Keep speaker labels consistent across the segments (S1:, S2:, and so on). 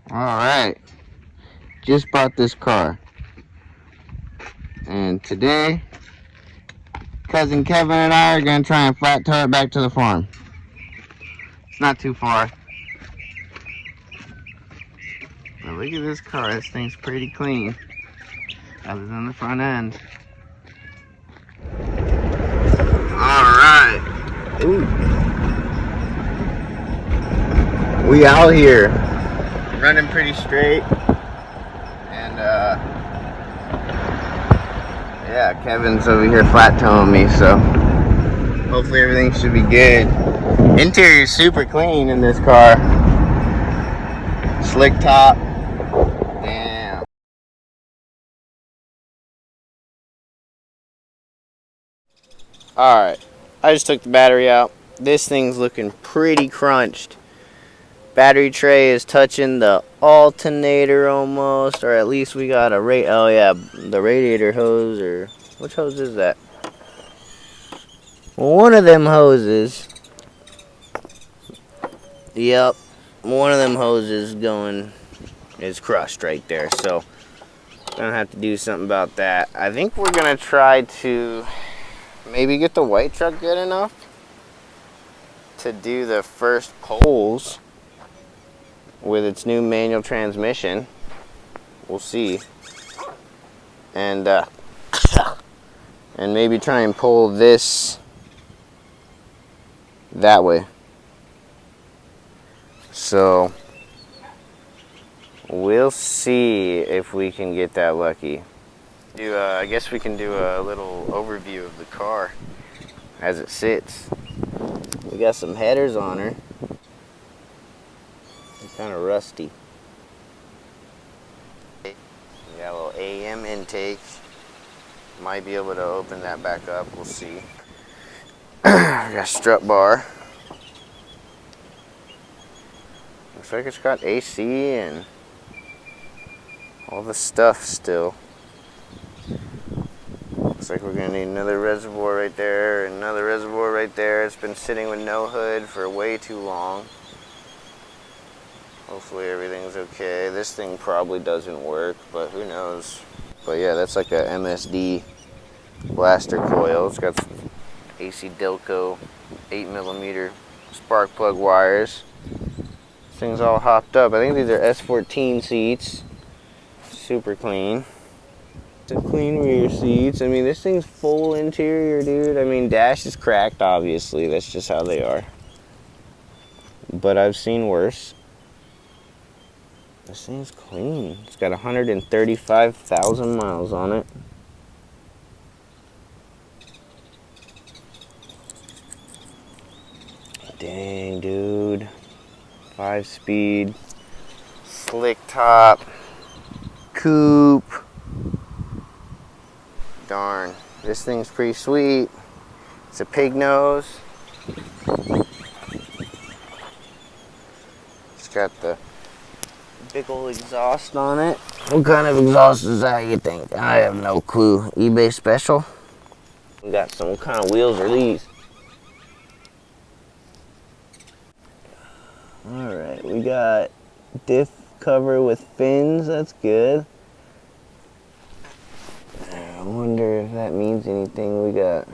S1: Alright, just bought this car. And today, cousin Kevin and I are going to try and flat tow it back to the farm. It's not too far. But look at this car, this thing's pretty clean. Other than the front end. Alright. We out here. Running pretty straight. And yeah, Kevin's over here flat towing me, so hopefully everything should be good. Interior's super clean in this car. Slick top. Damn. Alright, I just took the battery out. This thing's looking pretty crunched. Battery tray is touching the alternator almost, or at least we got a oh yeah, the radiator hose, or which hose is that? One of them hoses. Yep, one of them hoses is crushed right there, so gonna have to do something about that. I think we're gonna try to maybe get the white truck good enough to do the first poles with its new manual transmission. We'll see. And and maybe try and pull this that way. So we'll see if we can get that lucky. I guess we can do a little overview of the car as it sits. We got some headers on her. Kind of rusty. We got a little AM intake. Might be able to open that back up. We'll see. We got strut bar. Looks like it's got AC and all the stuff still. Looks like we're gonna need another reservoir right there, another reservoir right there. It's been sitting with no hood for way too long. Hopefully everything's okay. This thing probably doesn't work, but who knows. But yeah, that's like a MSD blaster coil. It's got AC Delco 8mm spark plug wires. This thing's all hopped up. I think these are S14 seats. Super clean. Some clean rear seats. I mean, this thing's full interior, dude. I mean, dash is cracked, obviously. That's just how they are. But I've seen worse. This thing's clean. It's got 135,000 miles on it. Dang, dude. 5-speed. Slick top. Coupe. Darn. This thing's pretty sweet. It's a pig nose. It's got the big old exhaust on it. What kind of exhaust is that, you think? I have no clue. eBay special? We got some, what kind of wheels are these? Alright, we got diff cover with fins, that's good. I wonder if that means anything. We got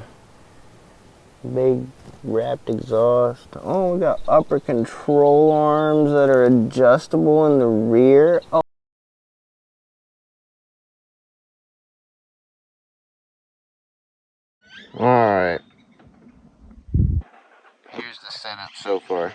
S1: big wrapped exhaust. Oh, we got upper control arms that are adjustable in the rear. Oh. Alright. Here's the setup so far.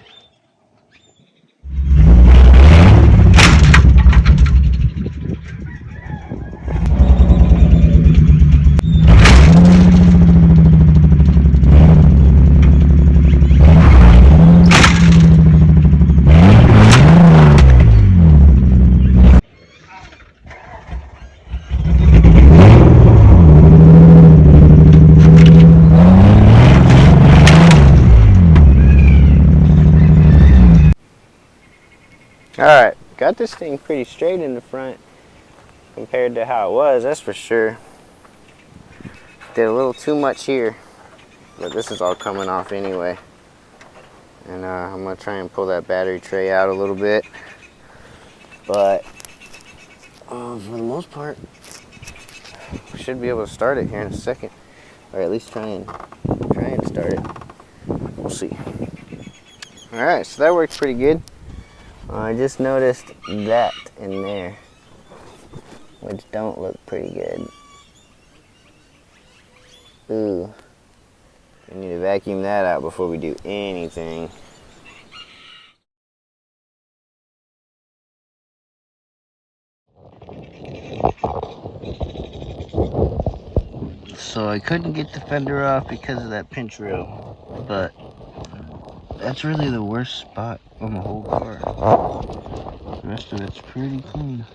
S1: Alright, got this thing pretty straight in the front compared to how it was, that's for sure. Did a little too much here, but this is all coming off anyway. And I'm going to try and pull that battery tray out a little bit. but for the most part, we should be able to start it here in a second, or at least try and start it. We'll see. All right, so that works pretty good. I just noticed that in there, which don't look pretty good. Ooh, we need to vacuum that out before we do anything. So I couldn't get the fender off because of that pinch reel, but that's really the worst spot on the whole car. The rest of it's pretty clean.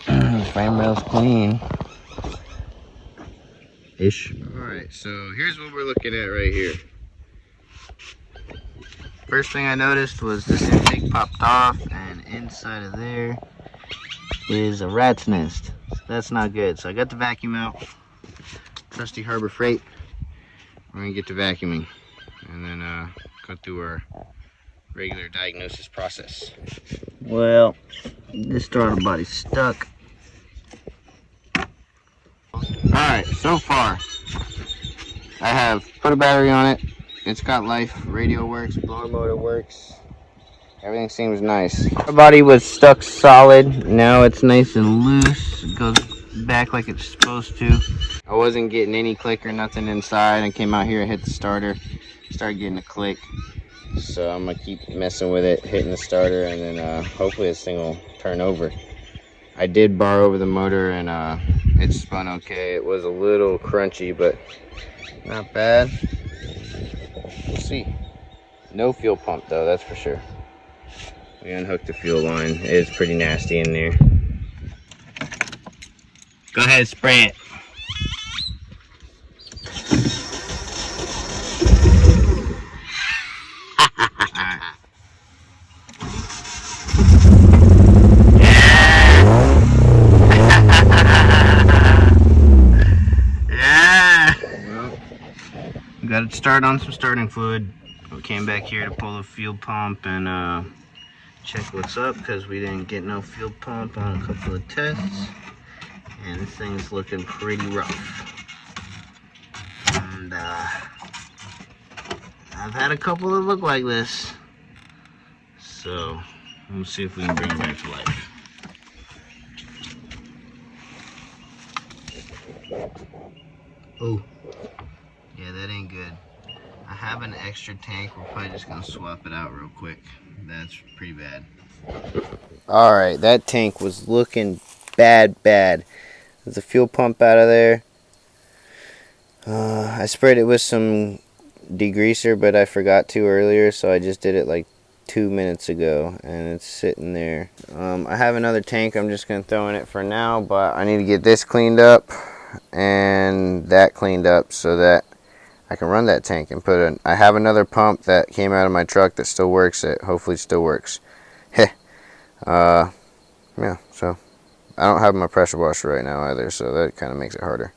S1: The frame rail's clean. Ish. Alright, so here's what we're looking at right here. First thing I noticed was this intake popped off, and inside of there is a rat's nest. So that's not good. So I got the vacuum out. Trusty Harbor Freight. We're gonna get to vacuuming and then go through our regular diagnosis process. Well, this throttle body's stuck. Alright, so far I have put a battery on it. It's got life, radio works, blower motor works. Everything seems nice. The body was stuck solid. Now it's nice and loose. It goes back like it's supposed to. I wasn't getting any click or nothing inside. I came out here, hit the starter, started getting a click. So I'm gonna keep messing with it, hitting the starter, and then hopefully this thing will turn over. I did bar over the motor and it spun okay. It was a little crunchy, but not bad. We'll see. No fuel pump though, that's for sure. We unhooked the fuel line. It is pretty nasty in there. Go ahead, spray it. Got it started on some starting fluid. We came back here to pull the fuel pump and check what's up because we didn't get no fuel pump on a couple of tests, and this thing's looking pretty rough. And I've had a couple that look like this, so we'll see if we can bring it back to life. Oh. Yeah, that ain't good. I have an extra tank. We're probably just gonna swap it out real quick. That's pretty bad. All right, that tank was looking bad. There's a fuel pump out of there. I sprayed it with some degreaser, but I forgot to earlier, so I just did it like 2 minutes ago, and it's sitting there. I have another tank. I'm just gonna throw in it for now, but I need to get this cleaned up and that cleaned up so that I can run that tank and put it. I have another pump that came out of my truck that still works. It hopefully still works. Yeah, so I don't have my pressure washer right now either, so that kind of makes it harder.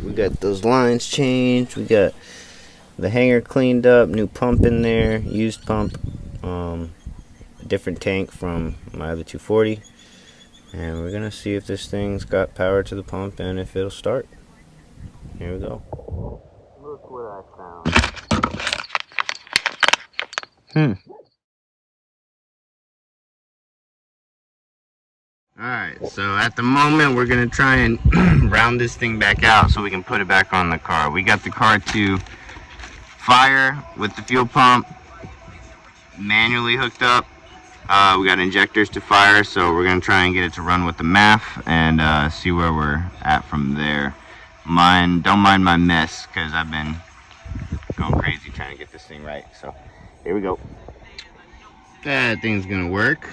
S1: We got those lines changed. We got the hanger cleaned up, new pump in there, used pump, different tank from my other 240, and we're gonna see if this thing's got power to the pump and if it'll start. Here we go. Look what I found. Alright, so at the moment we're going to try and round this thing back out so we can put it back on the car. We got the car to fire with the fuel pump manually hooked up. We got injectors to fire, so we're going to try and get it to run with the MAF and see where we're at from there. Don't mind my mess because I've been going crazy trying to get this thing right. So here we go. That thing's going to work.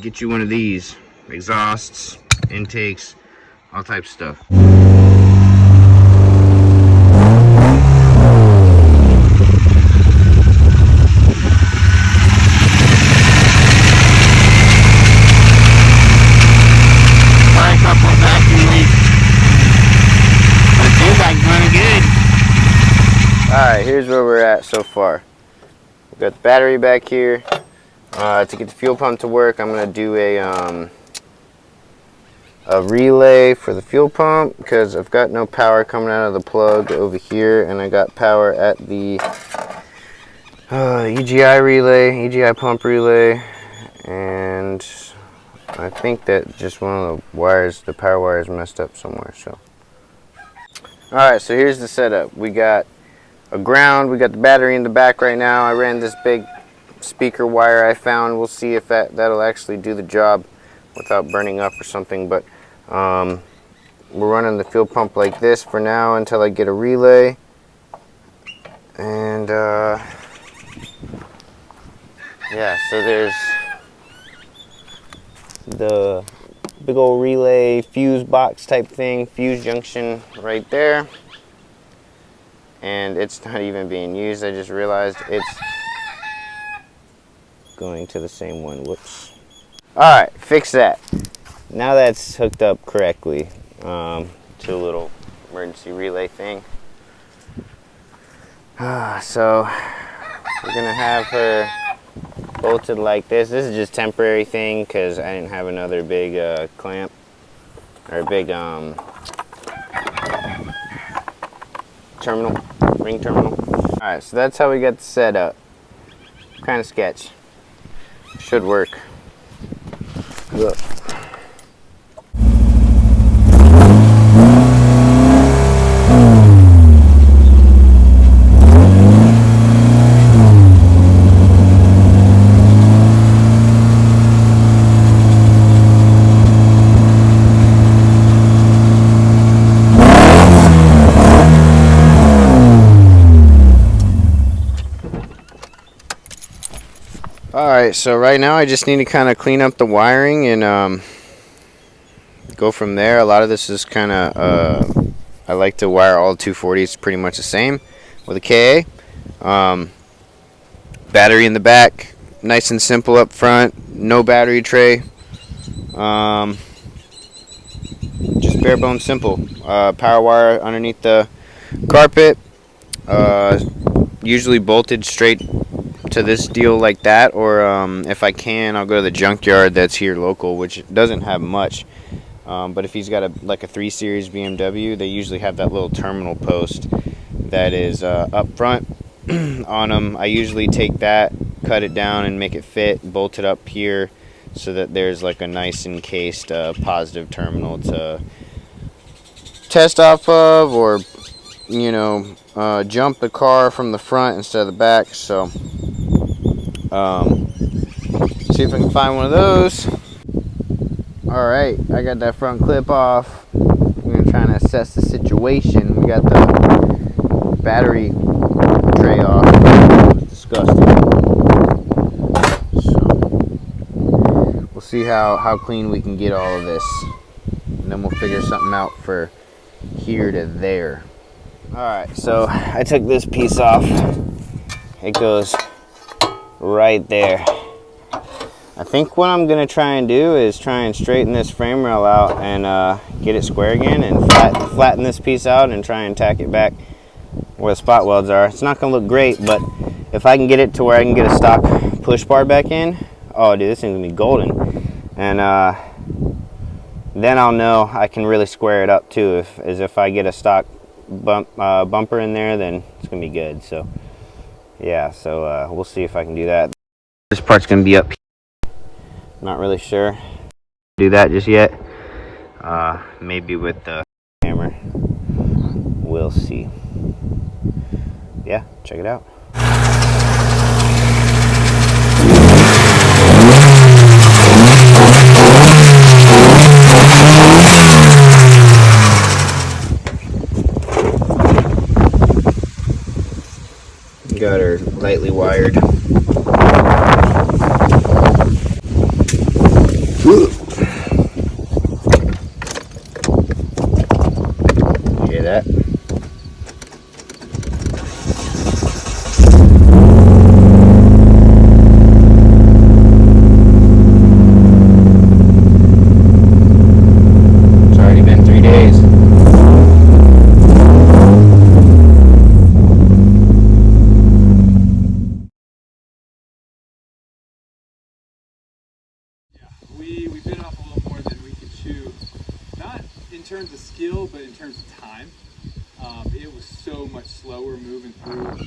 S1: get you one of these. Exhausts, intakes, all types of stuff. Alright, here's where we're at so far. We've got the battery back here. To get the fuel pump to work, I'm going to do a relay for the fuel pump because I've got no power coming out of the plug over here, and I got power at the EGI relay, EGI pump relay, and I think that just one of the wires, the power wire is messed up somewhere. So, alright, so here's the setup. We got a ground, we got the battery in the back right now. I ran this big speaker wire I found. We'll see if that'll actually do the job without burning up or something, but we're running the fuel pump like this for now until I get a relay. And yeah, so there's the big old relay fuse box type thing, fuse junction right there, and it's not even being used. I just realized it's going to the same one. Whoops. Alright, fix that. Now that's hooked up correctly to a little emergency relay thing. So we're gonna have her bolted like this. This is just temporary thing because I didn't have another big clamp or a big terminal, ring terminal. Alright, so that's how we got the setup. Kind of sketch. Should work. Look. Alright, so right now I just need to kind of clean up the wiring and go from there. A lot of this is kind of, I like to wire all 240s pretty much the same with a KA. Battery in the back, nice and simple up front, no battery tray. Just bare bones simple. Power wire underneath the carpet, usually bolted straight to this deal like that, or if I can, I'll go to the junkyard that's here local, which doesn't have much, but if he's got like a 3 Series BMW, they usually have that little terminal post that is up front on them. I usually take that, cut it down and make it fit, bolt it up here so that there's like a nice encased positive terminal to test off of, or you know, jump the car from the front instead of the back. So see if I can find one of those. Alright, I got that front clip off. I'm going to try and assess the situation. We got the battery tray off. It's disgusting. So we'll see how clean we can get all of this, and then we'll figure something out for here to there. Alright, so I took this piece off. It goes right there. I think what I'm gonna try and do is try and straighten this frame rail out and get it square again, and flatten this piece out and try and tack it back where the spot welds are. It's not gonna look great, but if I can get it to where I can get a stock push bar back in, oh dude, this thing's gonna be golden. And then I'll know I can really square it up too. If I get a stock bumper in there, then it's gonna be good. So yeah, so we'll see if I can do that. This part's gonna be up here. Not really sure do that just yet. Maybe with the hammer. We'll see. Yeah, check it out. Got her lightly wired. Hear that? It's already been 3 days.
S2: We bit off a little more than we could chew. Not in terms of skill, but in terms of time. It was so much slower moving through.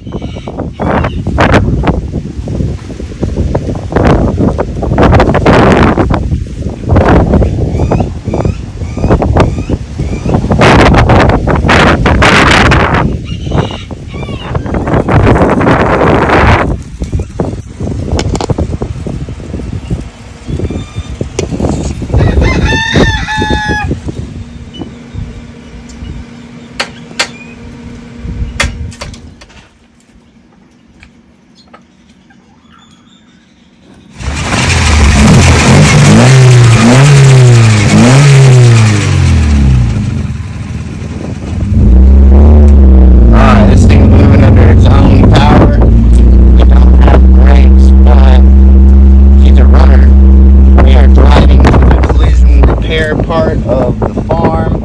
S2: Part of the farm.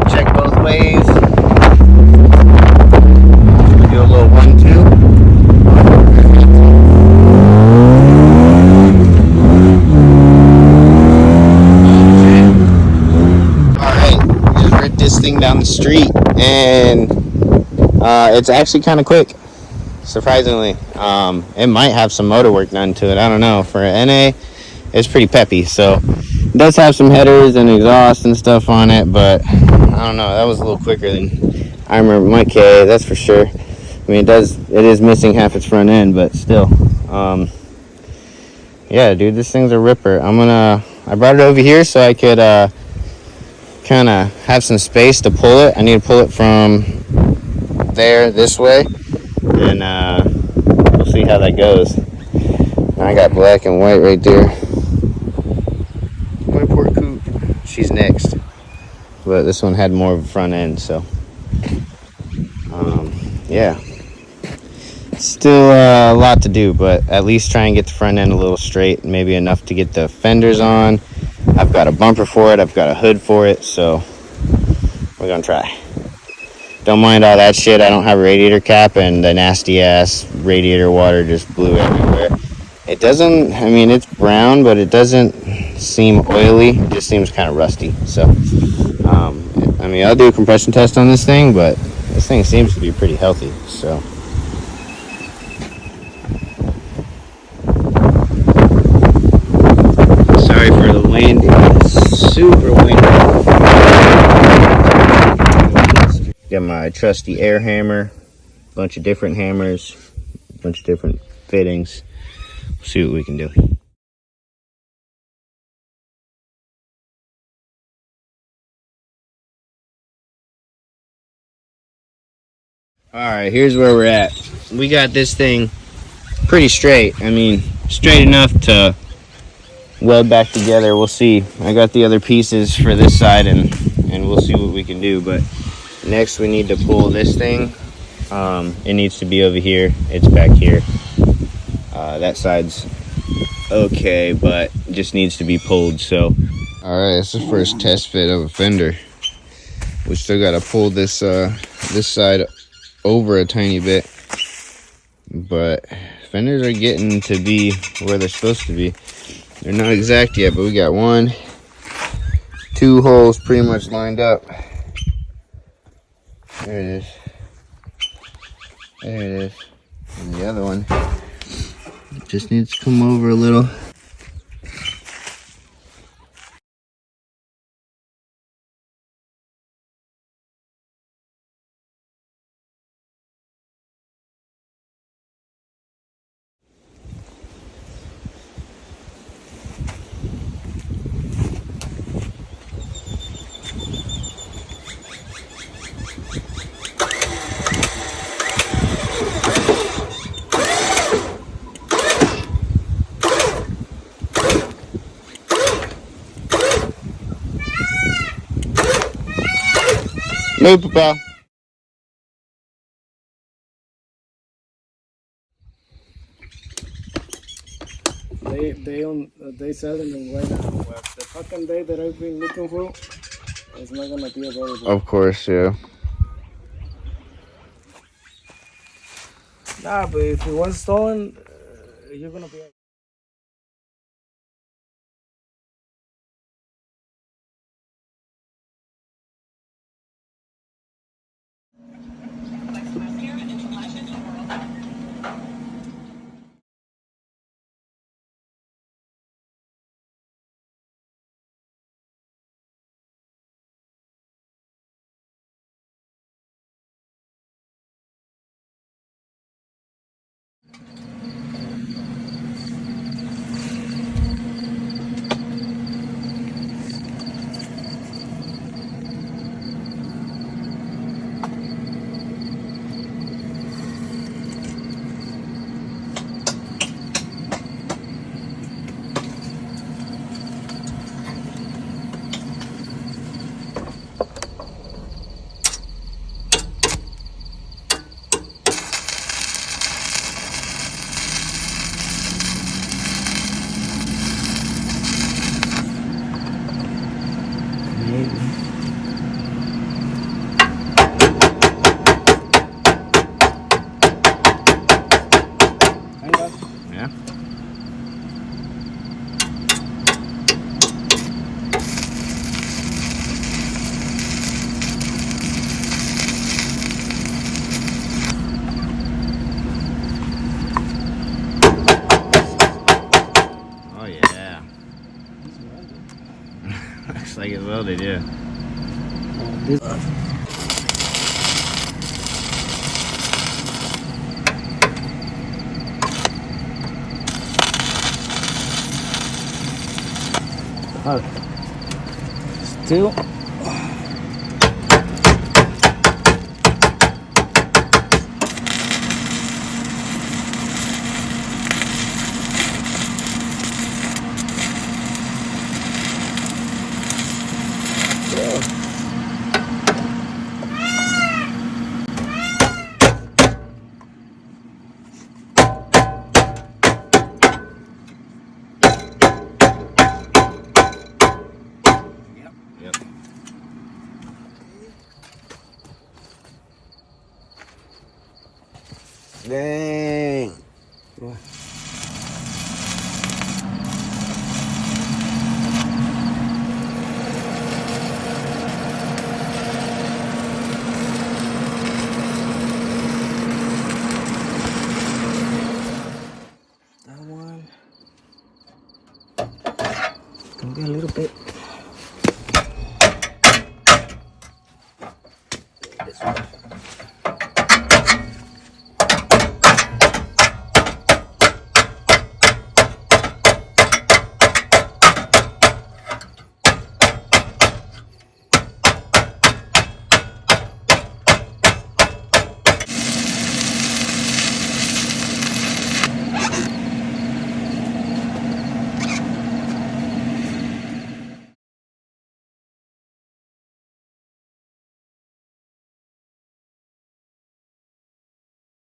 S2: Check both ways. Do a little 1-2. Alright, just ripped this thing down the street, and it's actually kind of quick, surprisingly. It might have some motor work done to it, I don't know. For an NA, it's pretty peppy, so it does have some headers and exhaust and stuff on it, but I don't know, that was a little quicker than I remember my K, that's for sure. I mean, it is missing half its front end, but still. Yeah, dude, this thing's a ripper. I brought it over here so I could kind of have some space to pull it. I need to pull it from there this way, and we'll see how that goes. I got black and white right there. My poor coot. She's next, but this one had more of a front end, so yeah, still a lot to do, but at least try and get the front end a little straight, maybe enough to get the fenders on. I've got a bumper for it, I've got a hood for it, so we're gonna try. Don't mind all that shit. I don't have a radiator cap, and the nasty ass radiator water just blew everywhere. It doesn't, I mean, it's brown, but it doesn't seem oily. It just seems kind of rusty. So, I mean, I'll do a compression test on this thing, but this thing seems to be pretty healthy. So, sorry for the wind. It's super windy. Got my trusty air hammer, bunch of different hammers, bunch of different fittings. See what we can do. Alright, here's where we're at. We got this thing pretty straight. I mean, straight enough to weld back together. We'll see. I got the other pieces for this side, and we'll see what we can do. But next we need to pull this thing. It needs to be over here. It's back here. That side's okay, but it just needs to be pulled. So, alright, that's the first test fit of a fender. We still got to pull this this side over a tiny bit, but fenders are getting to be where they're supposed to be. They're not exact yet, but we got 1, 2 holes pretty much lined up. There it is. There it is. And the other one just needs to come over a little. Loop, pal.
S3: They sell them right now. But the fucking day that I've been looking for, it's not gonna be available.
S2: Of course, yeah.
S3: Nah, but if it was stolen, you're gonna be.
S2: Yeah. Oh yeah. Looks like it's welded, yeah.
S3: Still.
S2: Yep. Dang.
S3: Yeah. That one can be a little bit. This one.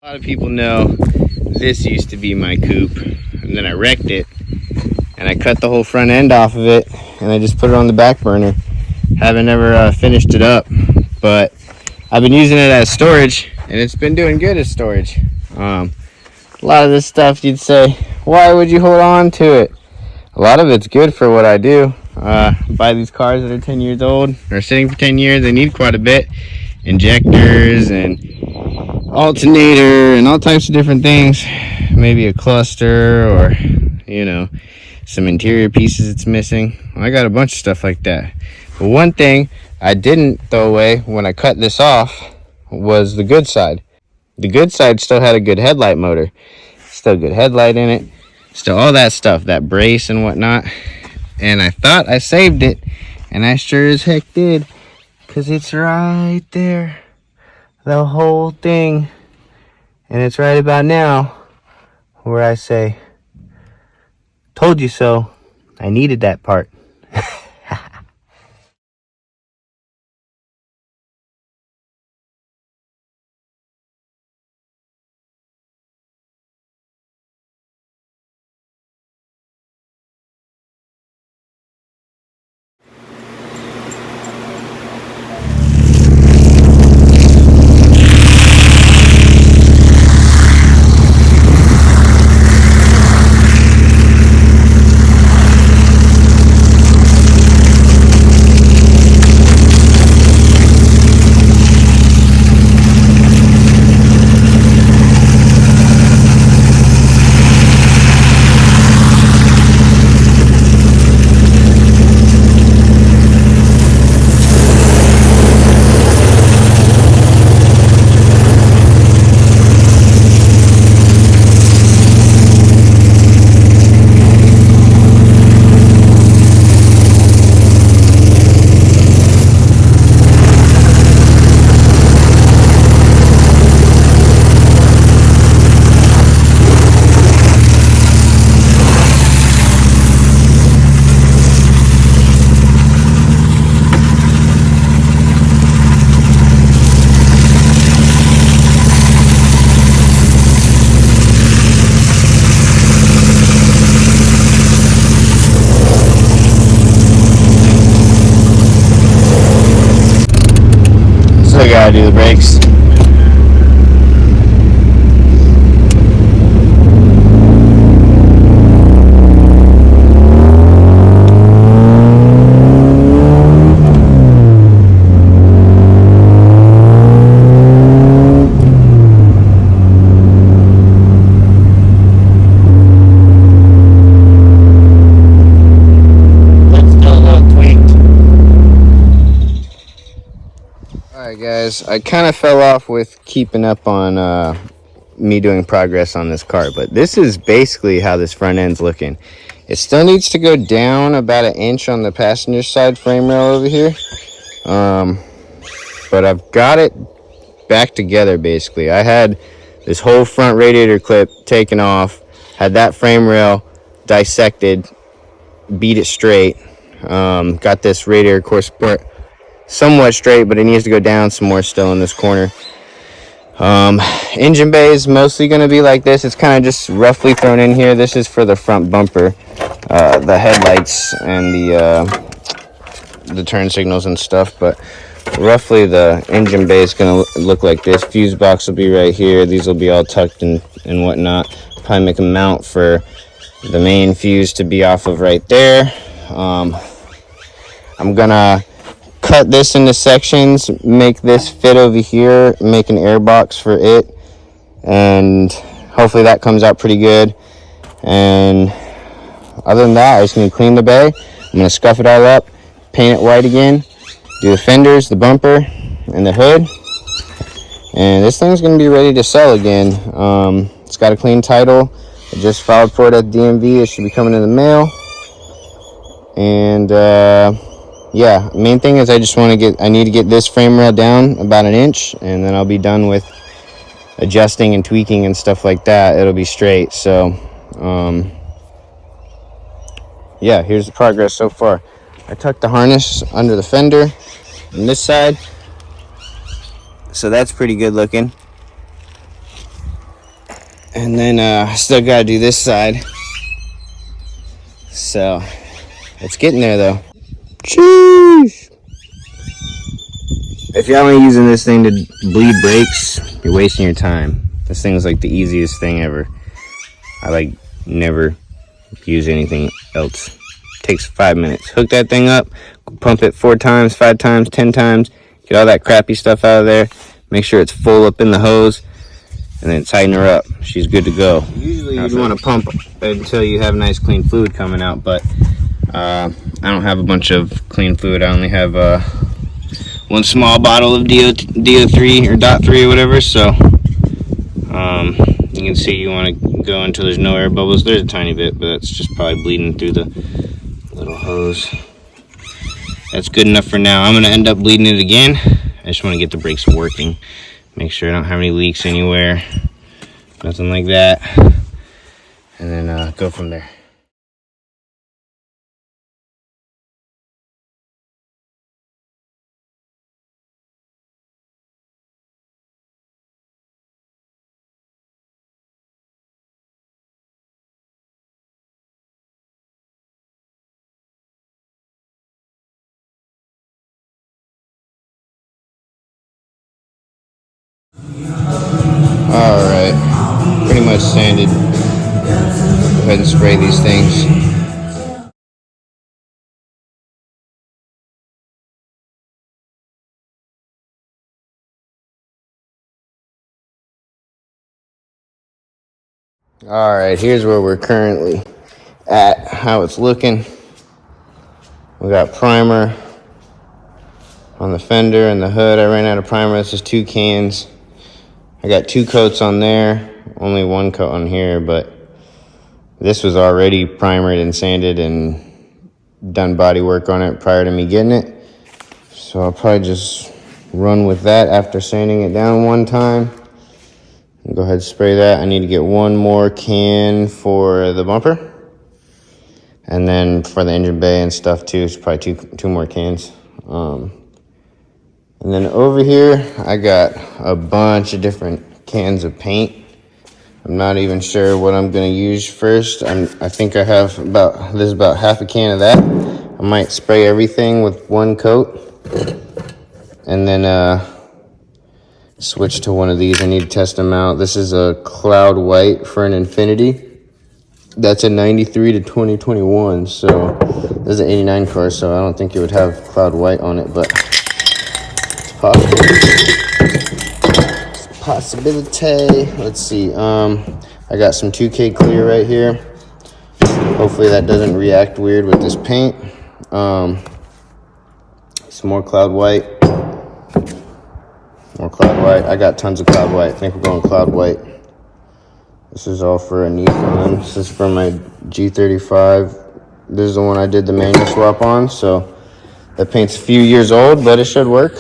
S2: A lot of people know this used to be my coupe, and then I wrecked it, and I cut the whole front end off of it, and I just put it on the back burner. Haven't ever finished it up, but I've been using it as storage, and it's been doing good as storage. A lot of this stuff you'd say, why would you hold on to it? A lot of it's good for what I do. Buy these cars that are 10 years old, or sitting for 10 years, they need quite a bit. Injectors and alternator and all types of different things. Maybe a cluster or, you know, some interior pieces it's missing. I got a bunch of stuff like that. But one thing I didn't throw away when I cut this off was the good side. The good side still had a good headlight motor. Still good headlight in it. Still all that stuff, that brace and whatnot. And I thought I saved it, and I sure as heck did, because it's right there. The whole thing. And it's right about now where I say, told you so. I needed that part. still gotta do the brakes. Alright guys, I kind of fell off with keeping up on me doing progress on this car, but this is basically how this front end's looking. It still needs to go down about 1 inch on the passenger side frame rail over here, but I've got it back together basically. I had this whole front radiator clip taken off, had that frame rail dissected, beat it straight, got this radiator core support somewhat straight, but it needs to go down some more still in this corner. Engine bay is mostly going to be like this. It's kind of just roughly thrown in here. This is for the front bumper, the headlights and the turn signals and stuff, but roughly the engine bay is going to look like this. Fuse box will be right here. These will be all tucked in and whatnot. Probably make a mount for the main fuse to be off of right there. I'm gonna cut this into sections, make this fit over here, make an air box for it, and hopefully that comes out pretty good. And other than that, I just need to clean the bay. I'm gonna scuff it all up, paint it white again, do the fenders, the bumper, and the hood, and this thing's gonna be ready to sell again. It's got a clean title. I just filed for it at DMV. It should be coming in the mail. And yeah, main thing is I need to get this frame rail down about 1 inch, and then I'll be done with adjusting and tweaking and stuff like that. It'll be straight. So yeah, here's the progress so far. I tucked the harness under the fender on this side, so that's pretty good looking. And then I still gotta do this side, so it's getting there though. Jeez. If y'all ain't using this thing to bleed brakes, you're wasting your time. This thing's like the easiest thing ever. I like never use anything else. It takes 5 minutes. Hook that thing up, pump it 4 times, 5 times, 10 times, get all that crappy stuff out of there, make sure it's full up in the hose, and then tighten her up. She's good to go. Usually you'd want to pump until you have nice clean fluid coming out, but I don't have a bunch of clean fluid. I only have one small bottle of DO3 or .3 or whatever, so you can see you want to go until there's no air bubbles. There's a tiny bit, but that's just probably bleeding through the little hose. That's good enough for now. I'm going to end up bleeding it again. I just want to get the brakes working, make sure I don't have any leaks anywhere, nothing like that, and then go from there. Alright, pretty much sanded. Go ahead and spray these things. Alright, here's where we're currently at, how it's looking. We got primer on the fender and the hood. I ran out of primer. This is 2 cans. I got 2 coats on there, only 1 coat on here, but this was already primered and sanded and done body work on it prior to me getting it. So I'll probably just run with that after sanding it down 1 time. Go ahead and spray that. I need to get 1 more can for the bumper. And then for the engine bay and stuff too, it's probably two more cans. And then over here, I got a bunch of different cans of paint. I'm not even sure what I'm gonna use first. I think I have this is about half a can of that. I might spray everything with 1 coat. And then switch to one of these. I need to test them out. This is a cloud white for an Infinity. That's a 93 to 2021, so this is an 89 car, so I don't think it would have cloud white on it, but it's possible. It's a possibility. Let's see. I got some 2K clear right here. Hopefully that doesn't react weird with this paint. Some more cloud white. More cloud white. I got tons of cloud white. I think we're going cloud white. This is all for a Nikon. This is for my G35. This is the one I did the manual swap on, so that paint's a few years old, but it should work.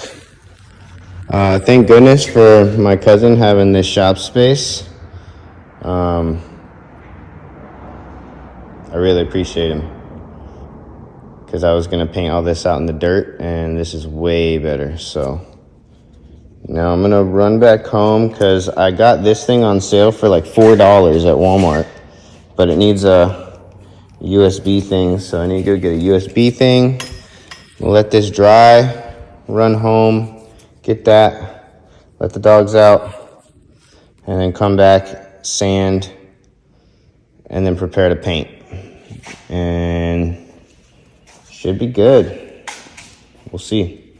S2: Thank goodness for my cousin having this shop space. I really appreciate him, because I was gonna paint all this out in the dirt, and this is way better. So now I'm gonna run back home because I got this thing on sale for like $4 at Walmart, but it needs a USB thing, so I need to go get a USB thing. Let this dry, run home, get that, let the dogs out, and then come back, sand, and then prepare to paint. And should be good. We'll see.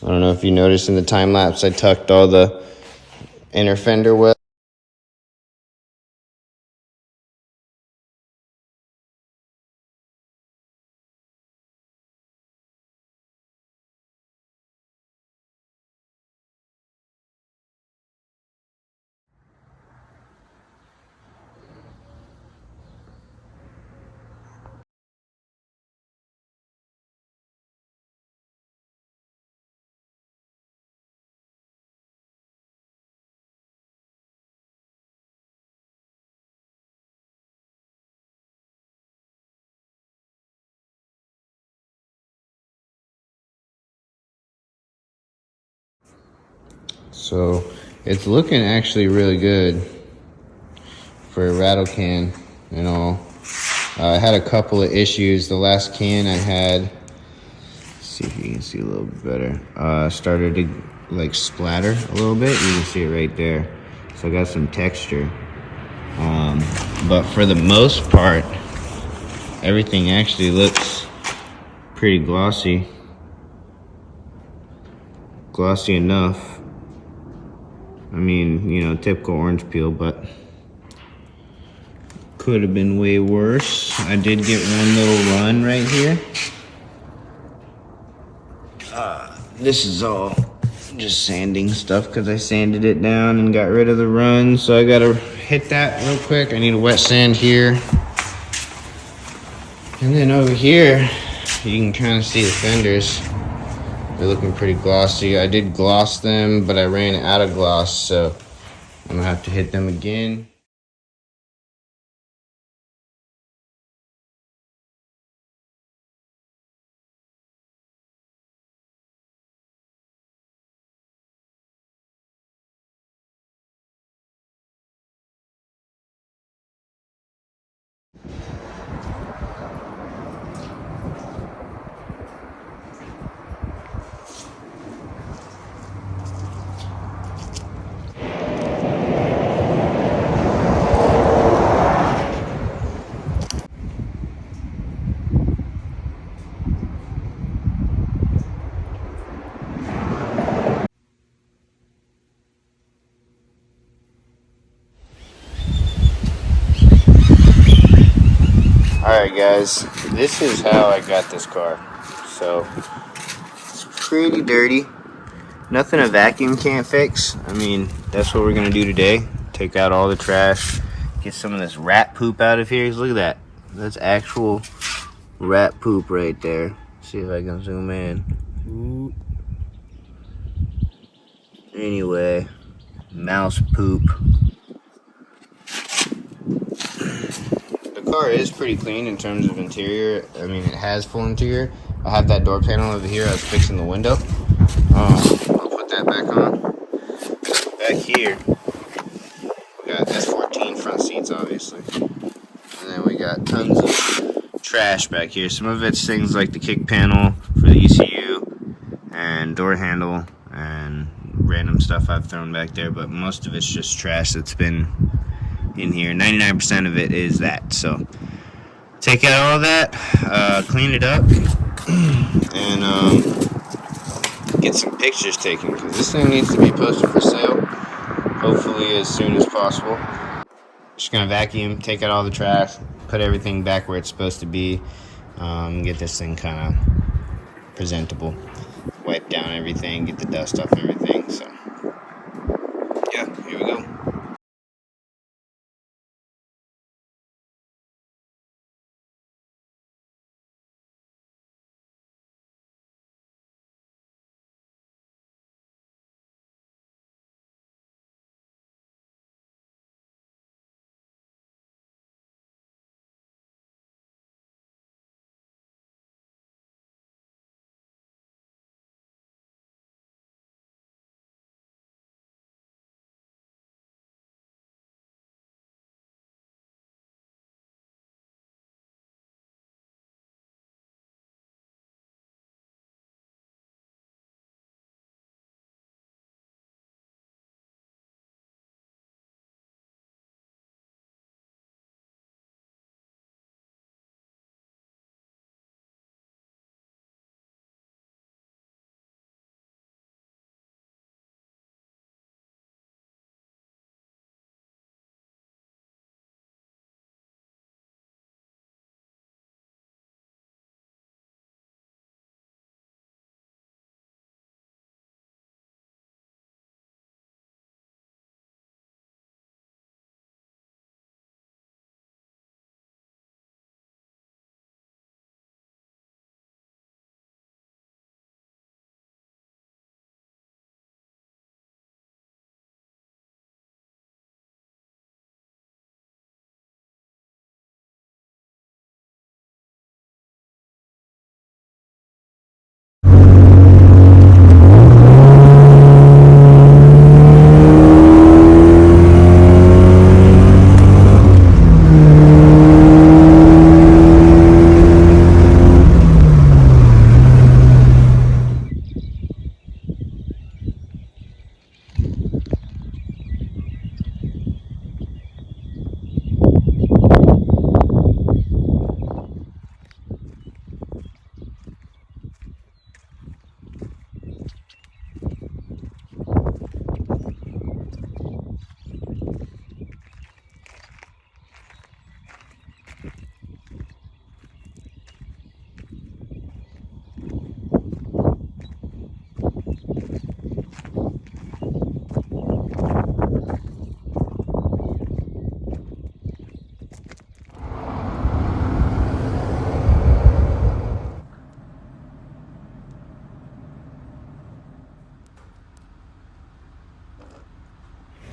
S2: I don't know if you noticed in the time lapse, I tucked all the inner fender well. So it's looking actually really good for a rattle can and all. I had a couple of issues. The last can I had, let's see if you can see a little bit better, started to like splatter a little bit. You can see it right there. So I got some texture. But for the most part, everything actually looks pretty glossy. Glossy enough. I mean, you know, typical orange peel, but could have been way worse. I did get one little run right here. This is all just sanding stuff because I sanded it down and got rid of the run. So I gotta hit that real quick. I need a wet sand here. And then over here, you can kind of see the fenders. They're looking pretty glossy. I did gloss them, but I ran out of gloss, so I'm gonna have to hit them again. Alright guys, this is how I got this car. So, it's pretty dirty. Nothing a vacuum can't fix. I mean, that's what we're gonna do today. Take out all the trash, get some of this rat poop out of here. Look at that. That's actual rat poop right there. See if I can zoom in. Ooh. Anyway, mouse poop. The car is pretty clean in terms of interior. I mean, it has full interior. I have that door panel over here. I was fixing the window. I'll put that back on. Back here, we got S14 front seats, obviously. And then we got tons of trash back here. Some of it's things like the kick panel for the ECU and door handle and random stuff I've thrown back there, but most of it's just trash that's been in here. 99% of it is that. So take out all that, clean it up, and get some pictures taken, because this thing needs to be posted for sale, hopefully as soon as possible. Just gonna vacuum, take out all the trash, put everything back where it's supposed to be, get this thing kind of presentable, wipe down everything, get the dust off everything. So yeah, here we go.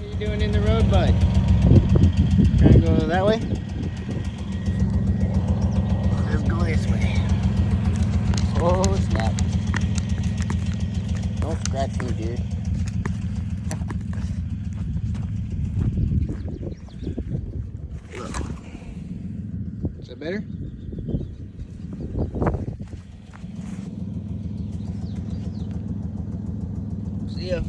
S2: What are you doing in the road, bud? Trying to go that way? Let's go this way. Oh, snap. Don't scratch me, dude. Look. Is that better? See ya.